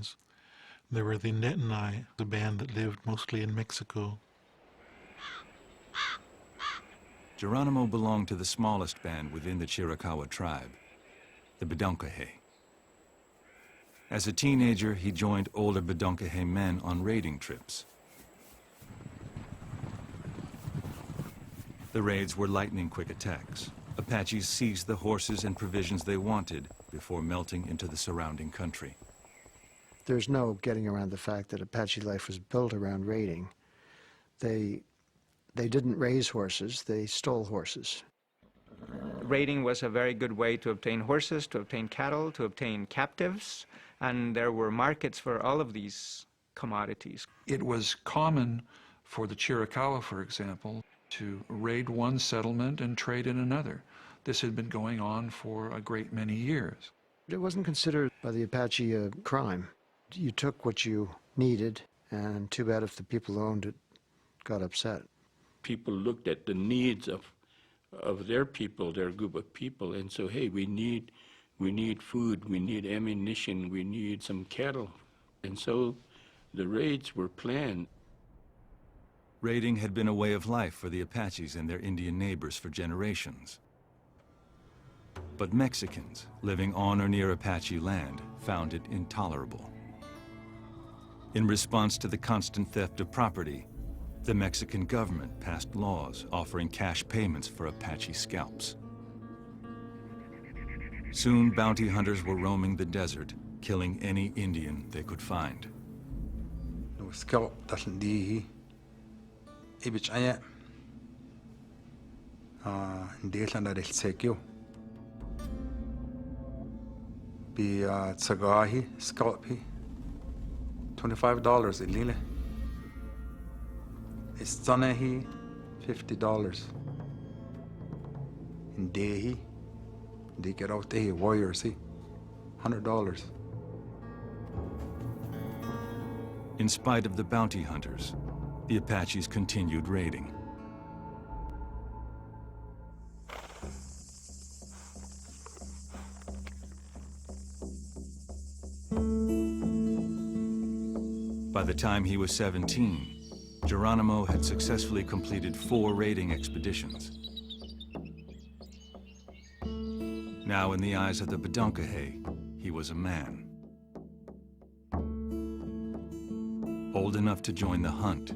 Indians. There were the Netanai, a band that lived mostly in Mexico. Geronimo belonged to the smallest band within the Chiricahua tribe, the Bedonkohe. As a teenager, he joined older Bedonkohe men on raiding trips. The raids were lightning-quick attacks. Apaches seized the horses and provisions they wanted before melting into the surrounding country. There's no getting around the fact that Apache life was built around raiding. They didn't raise horses, they stole horses. Raiding was a very good way to obtain horses, to obtain cattle, to obtain captives, and there were markets for all of these commodities. It was common for the Chiricahua, for example, to raid one settlement and trade in another. This had been going on for a great many years. It wasn't considered by the Apache a crime. You took what you needed, and too bad if the people who owned it got upset. People looked at the needs of their people, their group of people, and so, hey, we need food, we need ammunition, we need some cattle. And so the raids were planned. Raiding had been a way of life for the Apaches and their Indian neighbors for generations. But Mexicans living on or near Apache land found it intolerable. In response to the constant theft of property, the Mexican government passed laws offering cash payments for Apache scalps. Soon, bounty hunters were roaming the desert, killing any Indian they could find. $25 ilile. Istanehi, $50. Indehi, Dikerotehi, warriors, $100. In spite of the bounty hunters, the Apaches continued raiding. By the time he was 17, Geronimo had successfully completed 4 raiding expeditions. Now, in the eyes of the Bedonkohe, he was a man. Old enough to join the hunt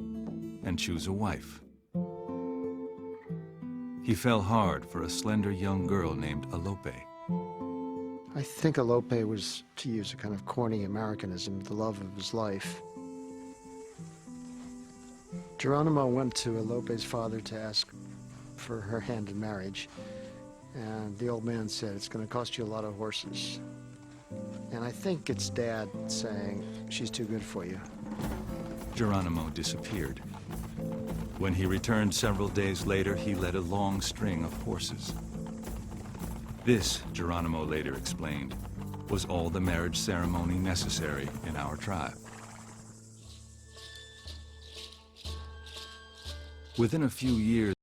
and choose a wife. He fell hard for a slender young girl named Alope. I think Alope was, to use a kind of corny Americanism, the love of his life. Geronimo went to Alope's father to ask for her hand in marriage, and the old man said, "It's going to cost you a lot of horses." And I think it's Dad saying, "She's too good for you." Geronimo disappeared. When he returned several days later, he led a long string of horses. This, Geronimo later explained, was all the marriage ceremony necessary in our tribe. Within a few years,